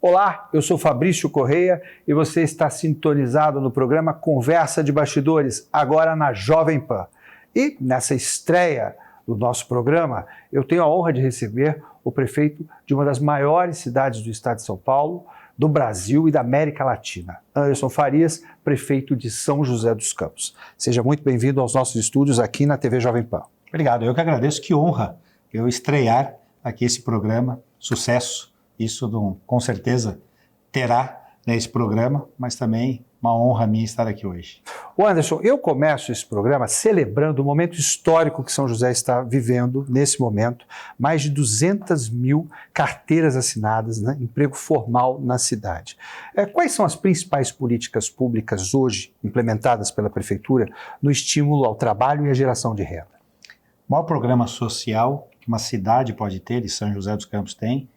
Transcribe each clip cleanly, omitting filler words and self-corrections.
Olá, eu sou Fabrício Correia e você está sintonizado no programa Conversa de Bastidores, agora na Jovem Pan. E nessa estreia do nosso programa, eu tenho a honra de receber o prefeito de uma das maiores cidades do estado de São Paulo, do Brasil e da América Latina, Anderson Farias, prefeito de São José dos Campos. Seja muito bem-vindo aos nossos estúdios aqui na TV Jovem Pan. Obrigado, eu que agradeço, que honra eu estrear aqui esse programa, sucesso, isso com certeza terá esse programa, mas também uma honra minha estar aqui hoje. O Anderson, eu começo esse programa celebrando o momento histórico que São José está vivendo nesse momento, mais de 200 mil carteiras assinadas, né, emprego formal na cidade. Quais são as principais políticas públicas hoje implementadas pela Prefeitura no estímulo ao trabalho e à geração de renda? O maior programa social que uma cidade pode ter, e São José dos Campos tem,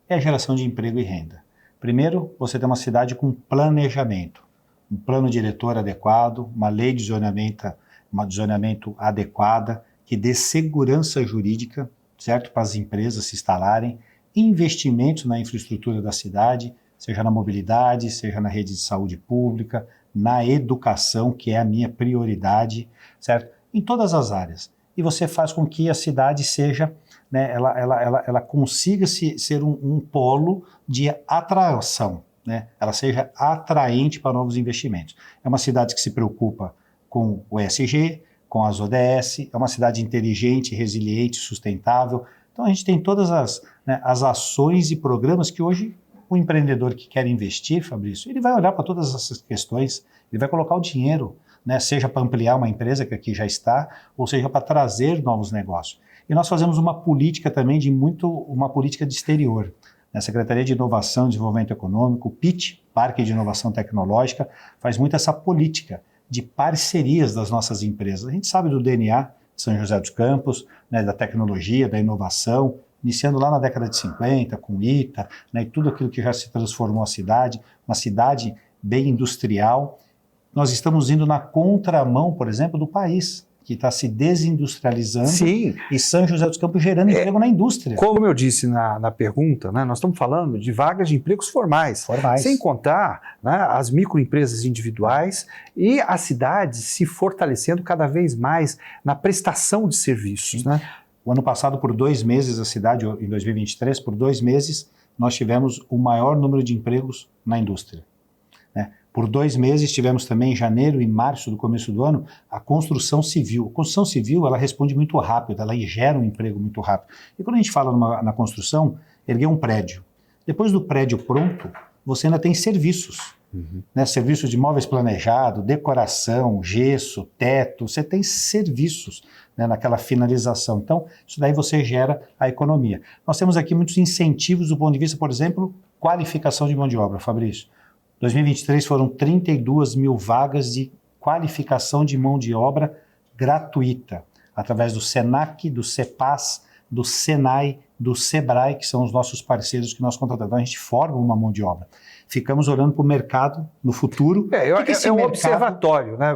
é a geração de emprego e renda. Primeiro, você tem uma cidade com planejamento, um plano diretor adequado, uma lei de zonamento adequada, que dê segurança jurídica, certo, para as empresas se instalarem, investimentos na infraestrutura da cidade, seja na mobilidade, seja na rede de saúde pública, na educação, que é a minha prioridade, certo, em todas as áreas. E você faz com que a cidade seja, né, ela consiga ser um polo de atração, né, ela seja atraente para novos investimentos. É uma cidade que se preocupa com o ESG, com as ODS, é uma cidade inteligente, resiliente, sustentável. Então a gente tem todas as ações e programas que hoje o empreendedor que quer investir, Fabrício, ele vai olhar para todas essas questões, ele vai colocar o dinheiro, né, seja para ampliar uma empresa que aqui já está, ou seja para trazer novos negócios. E nós fazemos uma política também uma política de exterior. A Secretaria de Inovação e Desenvolvimento Econômico, o PIT, Parque de Inovação Tecnológica, faz muito essa política de parcerias das nossas empresas. A gente sabe do DNA de São José dos Campos, né, da tecnologia, da inovação, iniciando lá na década de 50, com o ITA, né, e tudo aquilo que já se transformou a cidade, uma cidade bem industrial. Nós estamos indo na contramão, por exemplo, do país, que está se desindustrializando. Sim. E São José dos Campos gerando emprego na indústria. Como eu disse na pergunta, né, nós estamos falando de vagas de empregos formais. Sem contar, né, as microempresas individuais e a cidade se fortalecendo cada vez mais na prestação de serviços. Né? O ano passado, por 2 meses, a cidade, em 2023, por 2 meses, nós tivemos o maior número de empregos na indústria. Por 2 meses tivemos também em janeiro e março do começo do ano a construção civil. A construção civil ela responde muito rápido, ela gera um emprego muito rápido. E quando a gente fala na construção, erguer um prédio. Depois do prédio pronto, você ainda tem serviços. Né? Serviços de móveis planejados, decoração, gesso, teto, você tem serviços, né, naquela finalização. Então, isso daí você gera a economia. Nós temos aqui muitos incentivos do ponto de vista, por exemplo, qualificação de mão de obra, Fabrício. 2023 foram 32 mil vagas de qualificação de mão de obra gratuita, através do SENAC, do CEPAS, do SENAI, do SEBRAE, que são os nossos parceiros que nós contratamos. Então, a gente forma uma mão de obra. Ficamos olhando para o mercado no futuro. É um observatório, né?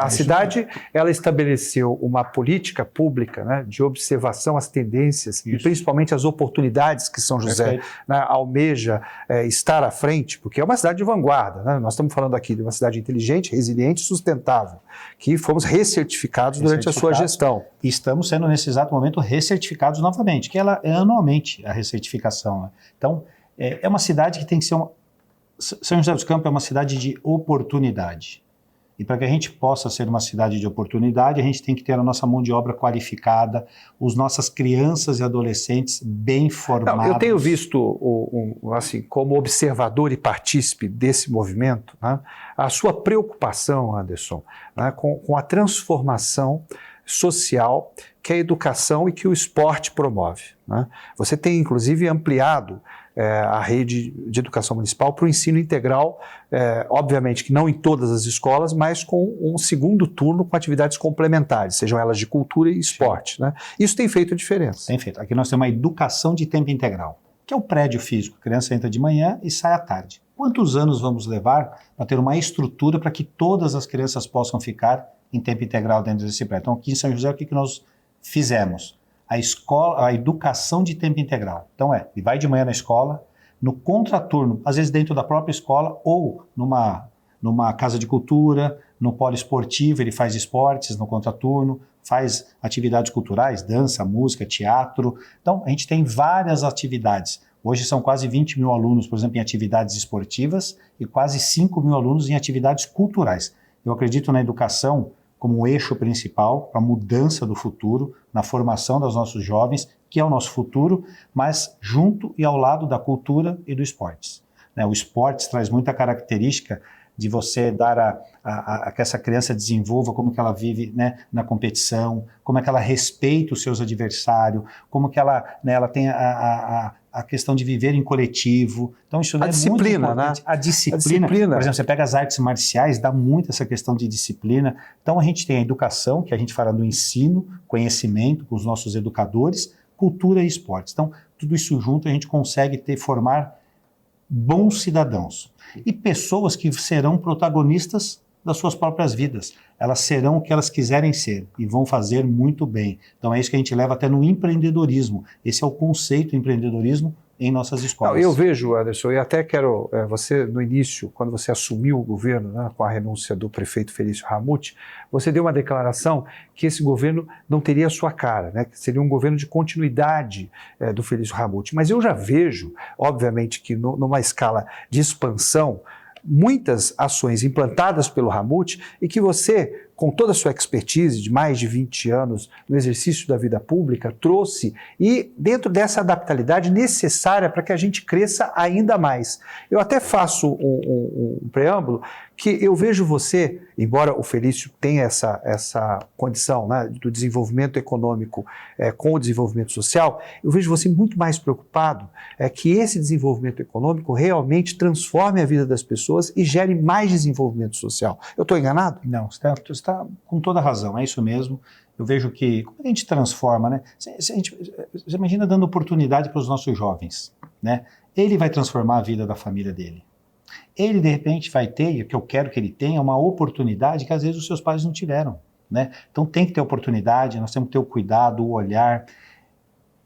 A cidade ela estabeleceu uma política pública, né, de observação às tendências e principalmente às oportunidades que São José, né, almeja estar à frente, porque é uma cidade de vanguarda. Né? Nós estamos falando aqui de uma cidade inteligente, resiliente e sustentável, que fomos recertificados durante a sua gestão. E estamos sendo, nesse exato momento, recertificados novamente, que ela é anualmente a recertificação. Né? Então, é uma cidade que tem que ser São José dos Campos é uma cidade de oportunidade. E para que a gente possa ser uma cidade de oportunidade, a gente tem que ter a nossa mão de obra qualificada, as nossas crianças e adolescentes bem formados. Eu tenho visto, assim, como observador e partícipe desse movimento, né, a sua preocupação, Anderson, né, com a transformação social que a educação e que o esporte promove. Né? Você tem, inclusive, ampliado a rede de educação municipal para o ensino integral, obviamente que não em todas as escolas, mas com um segundo turno com atividades complementares, sejam elas de cultura e esporte. Né? Isso tem feito a diferença. Tem feito. Aqui nós temos uma educação de tempo integral, que é o prédio físico. A criança entra de manhã e sai à tarde. Quantos anos vamos levar para ter uma estrutura para que todas as crianças possam ficar em tempo integral dentro desse prédio? Então, aqui em São José, o que nós fizemos? A educação de tempo integral. Então ele vai de manhã na escola, no contraturno, às vezes dentro da própria escola ou numa casa de cultura, no polo esportivo, ele faz esportes no contraturno, faz atividades culturais, dança, música, teatro. Então, a gente tem várias atividades. Hoje são quase 20 mil alunos, por exemplo, em atividades esportivas e quase 5 mil alunos em atividades culturais. Eu acredito na educação como um eixo principal para a mudança do futuro, na formação dos nossos jovens, que é o nosso futuro, mas junto e ao lado da cultura e do esportes. O esportes traz muita característica de você dar que essa criança desenvolva como que ela vive, né, na competição, como é que ela respeita os seus adversários, como que ela tem a questão de viver em coletivo. Então isso é muito importante. A disciplina, por exemplo, você pega as artes marciais, dá muito essa questão de disciplina. Então a gente tem a educação, que a gente fala do ensino, conhecimento com os nossos educadores, cultura e esportes. Então tudo isso junto a gente consegue formar bons cidadãos e pessoas que serão protagonistas das suas próprias vidas. Elas serão o que elas quiserem ser e vão fazer muito bem. Então é isso que a gente leva até no empreendedorismo. Esse é o conceito do empreendedorismo em nossas escolas. Não, eu vejo, Anderson, e até quero, você no início, quando você assumiu o governo, né, com a renúncia do prefeito Felício Ramute, você deu uma declaração que esse governo não teria a sua cara, né, que seria um governo de continuidade do Felício Ramute. Mas eu já vejo, obviamente, que numa escala de expansão, muitas ações implantadas pelo Ramute e que você, com toda a sua expertise de mais de 20 anos no exercício da vida pública, trouxe e dentro dessa adaptabilidade necessária para que a gente cresça ainda mais. Eu até faço um preâmbulo que eu vejo você, embora o Felício tenha essa condição, né, do desenvolvimento econômico com o desenvolvimento social, eu vejo você muito mais preocupado que esse desenvolvimento econômico realmente transforme a vida das pessoas e gere mais desenvolvimento social. Eu estou enganado? Não, você está com toda a razão, é isso mesmo. Eu vejo que, como a gente transforma, né? Você imagina dando oportunidade para os nossos jovens, né? Ele vai transformar a vida da família dele. Ele, de repente, vai ter, o que eu quero que ele tenha, uma oportunidade que às vezes os seus pais não tiveram, né? Então tem que ter oportunidade, nós temos que ter o cuidado, o olhar.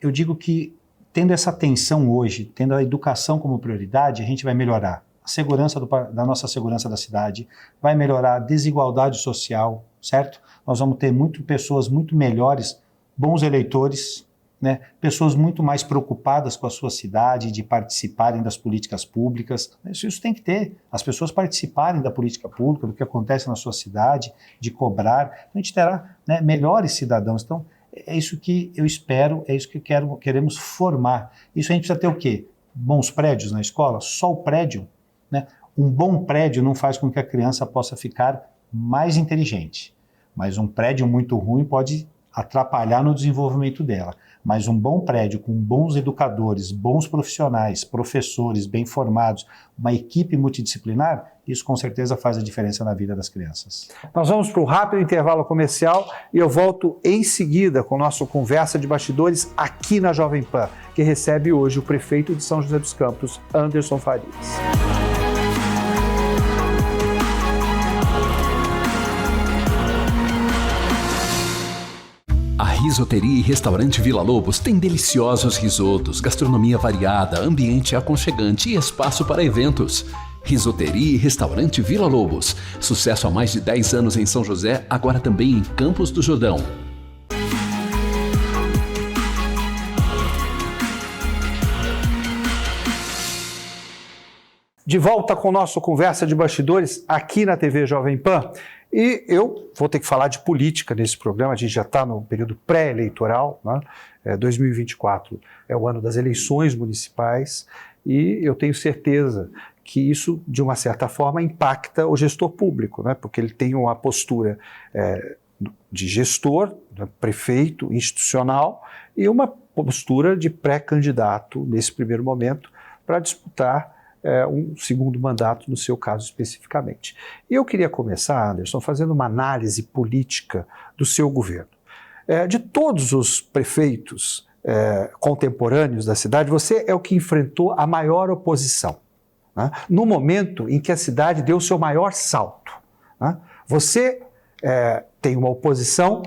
Eu digo que, tendo essa atenção hoje, tendo a educação como prioridade, a gente vai melhorar a segurança da nossa segurança da cidade, vai melhorar a desigualdade social, certo? Nós vamos ter pessoas muito melhores, bons eleitores, né? Pessoas muito mais preocupadas com a sua cidade, de participarem das políticas públicas. Isso tem que ter, as pessoas participarem da política pública, do que acontece na sua cidade, de cobrar. Então, a gente terá, né, melhores cidadãos. Então, é isso que eu espero, é isso que queremos formar. Isso a gente precisa ter o quê? Bons prédios na escola? Só o prédio? Né? Um bom prédio não faz com que a criança possa ficar mais inteligente, mas um prédio muito ruim pode atrapalhar no desenvolvimento dela. Mas um bom prédio com bons educadores, bons profissionais, professores bem formados, uma equipe multidisciplinar, isso com certeza faz a diferença na vida das crianças. Nós vamos para um rápido intervalo comercial e eu volto em seguida com o nosso Conversa de Bastidores aqui na Jovem Pan, que recebe hoje o prefeito de São José dos Campos, Anderson Farias. A Risoteria e Restaurante Vila Lobos tem deliciosos risotos, gastronomia variada, ambiente aconchegante e espaço para eventos. Risoteria e Restaurante Vila Lobos. Sucesso há mais de 10 anos em São José, agora também em Campos do Jordão. De volta com o nosso Conversa de Bastidores aqui na TV Jovem Pan. E eu vou ter que falar de política nesse programa, a gente já está no período pré-eleitoral, né? 2024 é o ano das eleições municipais e eu tenho certeza que isso, de uma certa forma, impacta o gestor público, né? Porque ele tem uma postura de gestor, né? Prefeito, institucional, e uma postura de pré-candidato, nesse primeiro momento, para disputar um segundo mandato, no seu caso especificamente. E eu queria começar, Anderson, fazendo uma análise política do seu governo. De todos os prefeitos contemporâneos da cidade, você é o que enfrentou a maior oposição, né? No momento em que a cidade deu o seu maior salto, né? Você tem uma oposição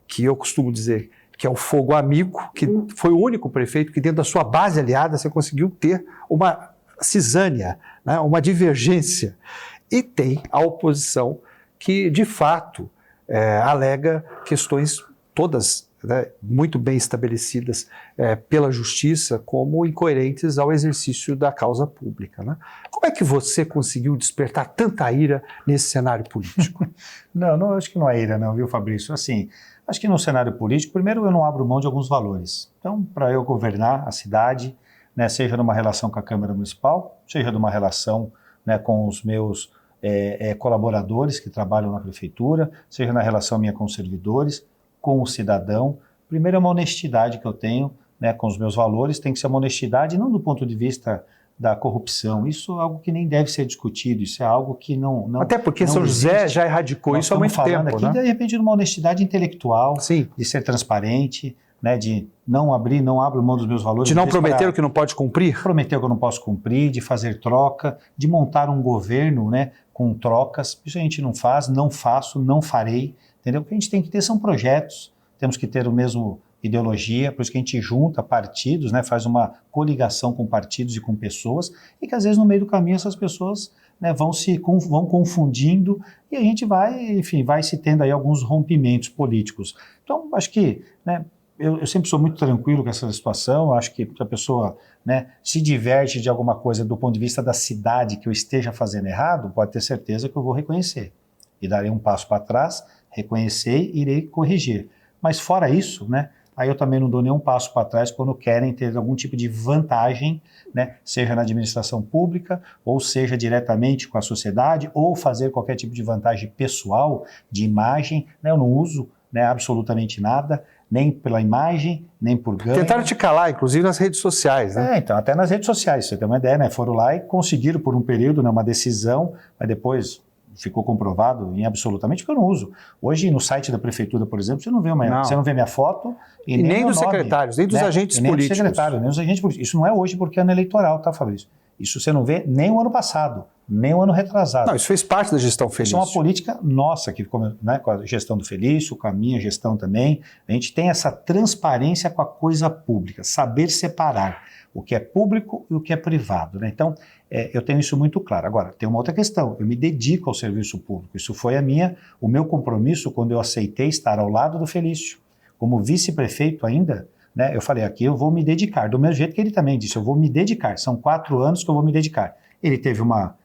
que eu costumo dizer que é o Fogo Amigo, que foi o único prefeito que dentro da sua base aliada você conseguiu ter uma cisânia, né, uma divergência. E tem a oposição que, de fato, alega questões todas, né, muito bem estabelecidas pela justiça como incoerentes ao exercício da causa pública. Né? Como é que você conseguiu despertar tanta ira nesse cenário político? Não, acho que não é ira não, viu, Fabrício? Assim, acho que no cenário político, primeiro eu não abro mão de alguns valores. Então, para eu governar a cidade, né, seja numa relação com a Câmara Municipal, seja numa relação, né, com os meus colaboradores que trabalham na prefeitura, seja na relação minha com os servidores, com o cidadão. Primeiro é uma honestidade que eu tenho, né, com os meus valores, tem que ser uma honestidade não do ponto de vista da corrupção, isso é algo que nem deve ser discutido, isso é algo que não Até porque não São José existe. já erradicou Nós isso há muito estamos falando tempo. aqui, Né? de repente, de uma honestidade intelectual, Sim. de ser transparente, né, de não abro mão dos meus valores. De não prometer o que não pode cumprir? Prometer o que eu não posso cumprir, de fazer troca, de montar um governo, né, com trocas. Isso a gente não faz, não faço, não farei, entendeu? O que a gente tem que ter são projetos, temos que ter o mesmo ideologia, por isso que a gente junta partidos, né, faz uma coligação com partidos e com pessoas, e que às vezes no meio do caminho essas pessoas, né, vão confundindo e a gente vai se tendo aí alguns rompimentos políticos. Então, acho que, né, eu sempre sou muito tranquilo com essa situação, acho que se a pessoa, né, se diverte de alguma coisa do ponto de vista da cidade que eu esteja fazendo errado, pode ter certeza que eu vou reconhecer. E darei um passo para trás, reconhecer e irei corrigir. Mas fora isso, né, aí eu também não dou nenhum passo para trás quando querem ter algum tipo de vantagem, né, seja na administração pública, ou seja diretamente com a sociedade, ou fazer qualquer tipo de vantagem pessoal, de imagem, né, eu não uso, né, absolutamente nada, nem pela imagem, nem por ganho. Tentaram te calar, inclusive nas redes sociais, né? Então, até nas redes sociais, você tem uma ideia, né, foram lá e conseguiram por um período, né, uma decisão, mas depois ficou comprovado em absolutamente que eu não uso. Hoje, no site da prefeitura, por exemplo, você não vê minha foto e nem dos nome, secretários, nem dos agentes nem políticos. Nem dos secretários, nem dos agentes políticos. Isso não é hoje porque é ano eleitoral, tá, Fabrício? Isso você não vê nem o ano passado, nem o ano retrasado. Não, isso fez parte da gestão Felício. Isso é uma política nossa, que ficou, né, com a gestão do Felício, com a minha gestão também. A gente tem essa transparência com a coisa pública, saber separar o que é público e o que é privado, né? Então, eu tenho isso muito claro. Agora, tem uma outra questão, eu me dedico ao serviço público. Isso foi o meu compromisso quando eu aceitei estar ao lado do Felício. Como vice-prefeito ainda, né, eu falei, aqui eu vou me dedicar, do mesmo jeito que ele também disse, eu vou me dedicar, são 4 anos que eu vou me dedicar. Ele teve uma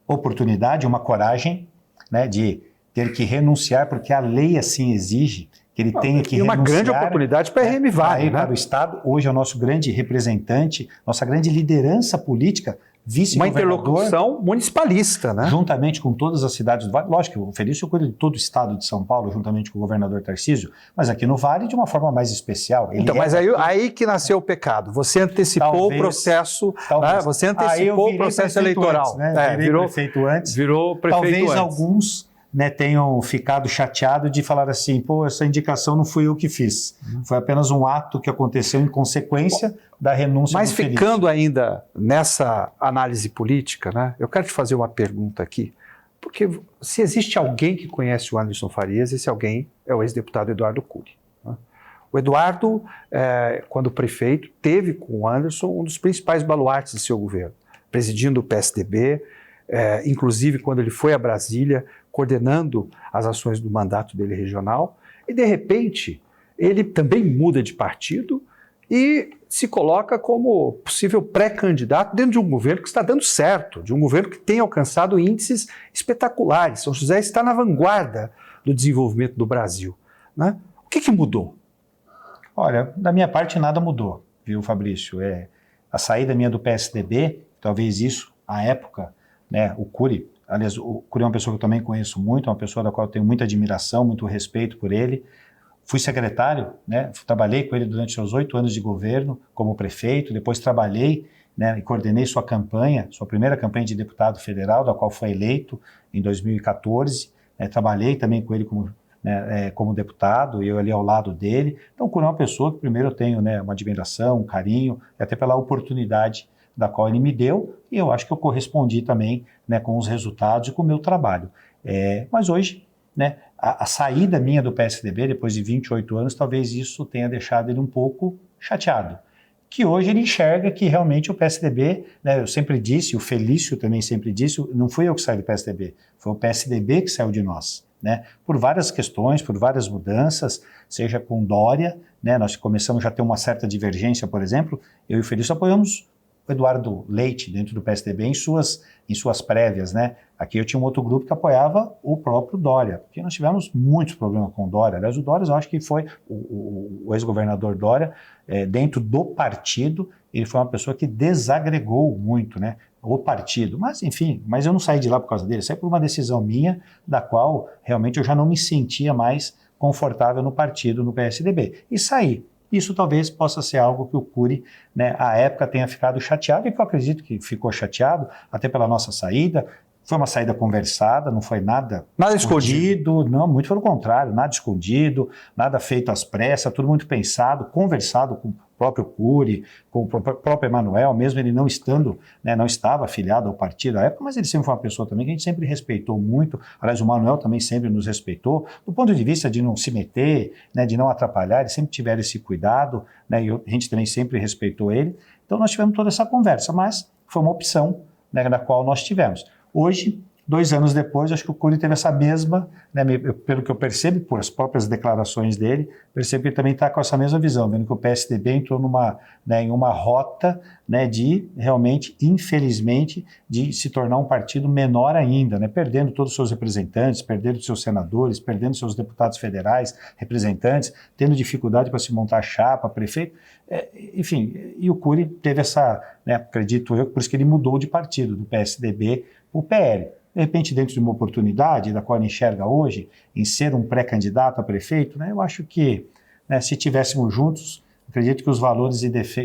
oportunidade, uma coragem, né, de ter que renunciar, porque a lei assim exige que ele tenha que renunciar. E uma grande oportunidade para a RM Vale, né? Para o Estado, hoje é o nosso grande representante, nossa grande liderança política, vice-governador. Uma interlocução municipalista, né? Juntamente com todas as cidades do Vale. Lógico, o Felício cuida de todo o estado de São Paulo, juntamente com o governador Tarcísio, mas aqui no Vale de uma forma mais especial. Mas aí que nasceu o pecado. Você antecipou o processo, né? Você antecipou o processo eleitoral. Antes, né? Virou prefeito antes. Virou prefeito talvez antes. Alguns, né, tenham ficado chateados de falar assim, pô, essa indicação não fui eu que fiz. Foi apenas um ato que aconteceu em consequência da renúncia Mas do Felício. ficando ainda nessa análise política, né, eu quero te fazer uma pergunta aqui, porque se existe alguém que conhece o Anderson Farias, esse alguém é o ex-deputado Eduardo Cury. Né? O Eduardo, quando prefeito, teve com o Anderson um dos principais baluartes de seu governo, presidindo o PSDB, inclusive quando ele foi a Brasília, coordenando as ações do mandato dele regional, e de repente ele também muda de partido e se coloca como possível pré-candidato dentro de um governo que está dando certo, de um governo que tem alcançado índices espetaculares. São José está na vanguarda do desenvolvimento do Brasil. Né? O que mudou? Olha, da minha parte nada mudou, viu, Fabrício? A saída minha do PSDB, talvez isso, à época, né, o Cury, aliás, o Cury é uma pessoa que eu também conheço muito, é uma pessoa da qual eu tenho muita admiração, muito respeito por ele. Fui secretário, né, trabalhei com ele durante seus 8 anos de governo como prefeito, depois trabalhei, né, e coordenei sua campanha, sua primeira campanha de deputado federal, da qual foi eleito em 2014. Trabalhei também com ele como deputado, e eu ali ao lado dele. Então, o Cury é uma pessoa que primeiro eu tenho, né, uma admiração, um carinho, e até pela oportunidade da qual ele me deu, e eu acho que eu correspondi também, né, com os resultados e com o meu trabalho. Mas hoje, né, a saída minha do PSDB, depois de 28 anos, talvez isso tenha deixado ele um pouco chateado. Que hoje ele enxerga que realmente o PSDB, né, eu sempre disse, o Felício também sempre disse, não fui eu que saí do PSDB, foi o PSDB que saiu de nós, né, por várias questões, por várias mudanças, seja com Dória, né, nós começamos já a ter uma certa divergência, por exemplo, eu e o Felício apoiamos o Eduardo Leite dentro do PSDB em suas prévias, né? Aqui eu tinha um outro grupo que apoiava o próprio Dória, porque nós tivemos muitos problemas com o Dória. Aliás, o Dória, eu acho que foi o ex-governador Dória, dentro do partido, ele foi uma pessoa que desagregou muito, né? O partido. Mas, enfim, mas eu não saí de lá por causa dele, saí por uma decisão minha, da qual realmente eu já não me sentia mais confortável no partido, no PSDB. E saí. Isso talvez possa ser algo que o Cury, né, à época, tenha ficado chateado, e que eu acredito que ficou chateado, até pela nossa saída. Foi uma saída conversada, não foi nada escondido, não, muito pelo contrário, nada escondido, nada feito às pressas, tudo muito pensado, conversado com o próprio Cury, com o próprio Emanuel, mesmo ele não estando, né, não estava afiliado ao partido à época, mas ele sempre foi uma pessoa também que a gente sempre respeitou muito. Aliás, o Emanuel também sempre nos respeitou, do ponto de vista de não se meter, né, de não atrapalhar, eles sempre tiveram esse cuidado, né, e a gente também sempre respeitou ele. Então nós tivemos toda essa conversa, mas foi uma opção, né, da qual nós tivemos. Hoje, 2 anos depois, acho que o Cury teve essa mesma, né, pelo que eu percebo, por as próprias declarações dele, percebo que ele também está com essa mesma visão, vendo que o PSDB entrou em uma rota, né, de realmente, infelizmente, de se tornar um partido menor ainda, né, perdendo todos os seus representantes, perdendo seus senadores, perdendo seus deputados federais, representantes, tendo dificuldade para se montar chapa, prefeito, enfim, e o Cury teve essa, né, acredito eu, por isso que ele mudou de partido, do PSDB o PL. De repente, dentro de uma oportunidade, da qual ele enxerga hoje, em ser um pré-candidato a prefeito, né, eu acho que, né, se estivéssemos juntos, acredito que os valores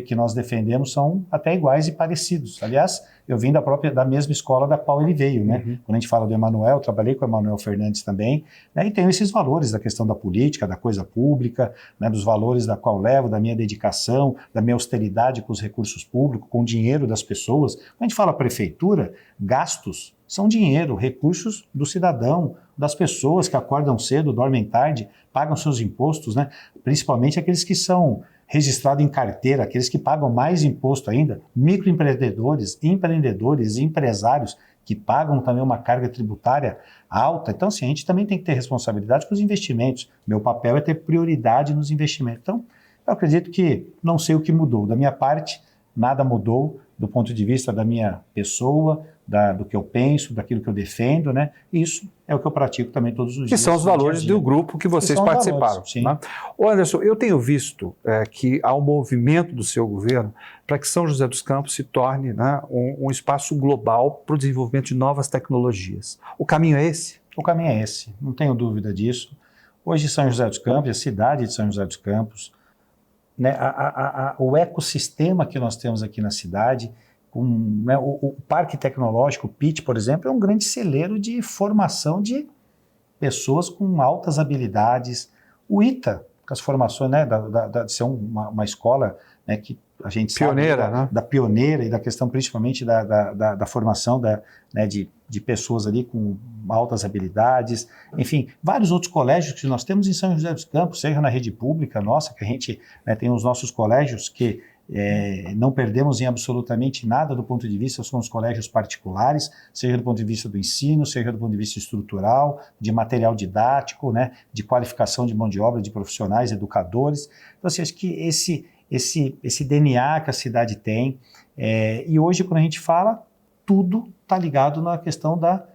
que nós defendemos são até iguais e parecidos. Aliás, eu vim da mesma escola da qual ele veio, né? Uhum. Quando a gente fala do Emanuel, eu trabalhei com o Emanuel Fernandes também, né, e tenho esses valores da questão da política, da coisa pública, né, dos valores da qual levo, da minha dedicação, da minha austeridade com os recursos públicos, com o dinheiro das pessoas. Quando a gente fala prefeitura, gastos são dinheiro, recursos do cidadão, das pessoas que acordam cedo, dormem tarde, pagam seus impostos, né? Principalmente aqueles que são registrados em carteira, aqueles que pagam mais imposto ainda, microempreendedores, empreendedores, empresários, que pagam também uma carga tributária alta. Então, assim, a gente também tem que ter responsabilidade com os investimentos. Meu papel é ter prioridade nos investimentos. Então, eu acredito que não sei o que mudou. Da minha parte, nada mudou do ponto de vista da minha pessoa, do que eu penso, daquilo que eu defendo, né? Isso é o que eu pratico também todos os dias. Que são os valores do grupo que vocês participaram. Sim. Né? Ô Anderson, eu tenho visto que há um movimento do seu governo para que São José dos Campos se torne, né, um espaço global para o desenvolvimento de novas tecnologias. O caminho é esse? O caminho é esse, não tenho dúvida disso. Hoje São José dos Campos, a cidade de São José dos Campos, né, o ecossistema que nós temos aqui na cidade, né, o Parque Tecnológico, o PIT, por exemplo, é um grande celeiro de formação de pessoas com altas habilidades. O ITA, com as formações, né, de ser uma escola, né, que a gente pioneira, sabe né? Da pioneira e da questão principalmente da formação né, de pessoas ali com altas habilidades. Enfim, vários outros colégios que nós temos em São José dos Campos, seja na rede pública nossa, que a gente, né, tem os nossos colégios que não perdemos em absolutamente nada do ponto de vista, são os colégios particulares, seja do ponto de vista do ensino, seja do ponto de vista estrutural, de material didático, né, de qualificação de mão de obra, de profissionais, educadores. Então, assim, acho que esse DNA que a cidade tem, e hoje, quando a gente fala, tudo está ligado na questão da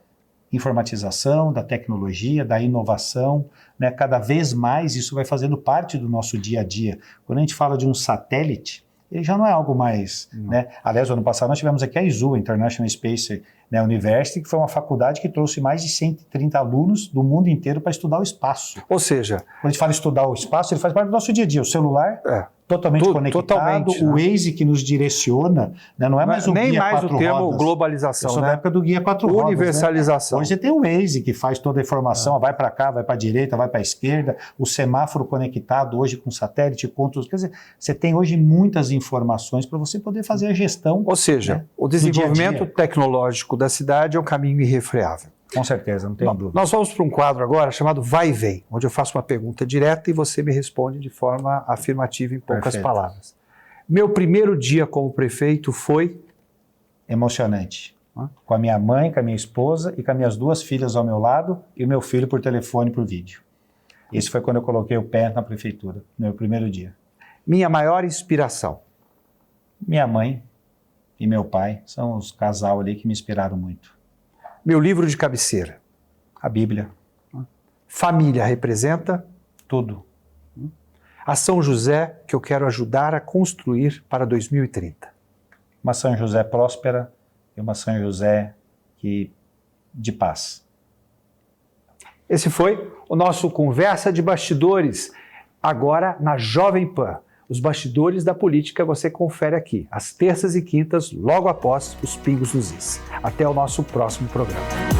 informatização, da tecnologia, da inovação, né? Cada vez mais isso vai fazendo parte do nosso dia a dia. Quando a gente fala de um satélite, ele já não é algo mais, né? Aliás, ano passado nós tivemos aqui a ISU, International Space, né, University, que foi uma faculdade que trouxe mais de 130 alunos do mundo inteiro para estudar o espaço. Ou seja, quando a gente fala estudar o espaço, ele faz parte do nosso dia a dia. O celular totalmente conectado, totalmente, o Waze que nos direciona, né, não é mais o nem guia mais quatro o termo rodas. Globalização, Eu sou né? da época do guia 4 rodas. Universalização. Né? Hoje você tem o Waze que faz toda a informação, vai para cá, vai para a direita, vai para a esquerda, o semáforo conectado hoje com satélite, quer dizer, você tem hoje muitas informações para você poder fazer a gestão. Ou seja, né, o desenvolvimento dia a dia. tecnológico da cidade é um caminho irrefreável. Com certeza, não tenho dúvida. Nós vamos para um quadro agora chamado Vai e Vem, onde eu faço uma pergunta direta e você me responde de forma afirmativa em poucas Perfeito. palavras. Meu primeiro dia como prefeito foi... Emocionante. Com a minha mãe, com a minha esposa e com as minhas 2 filhas ao meu lado e o meu filho por telefone e por vídeo. Esse foi quando eu coloquei o pé na prefeitura, no meu primeiro dia. Minha maior inspiração. Minha mãe e meu pai são os casal ali que me inspiraram muito. Meu livro de cabeceira. A Bíblia, Família representa tudo. a São José que eu quero ajudar a construir para 2030. Uma São José próspera e uma São José de paz. Esse foi o nosso Conversa de Bastidores, agora na Jovem Pan. Os bastidores da política você confere aqui, às terças e quintas, logo após os Pingos dos Is. Até o nosso próximo programa.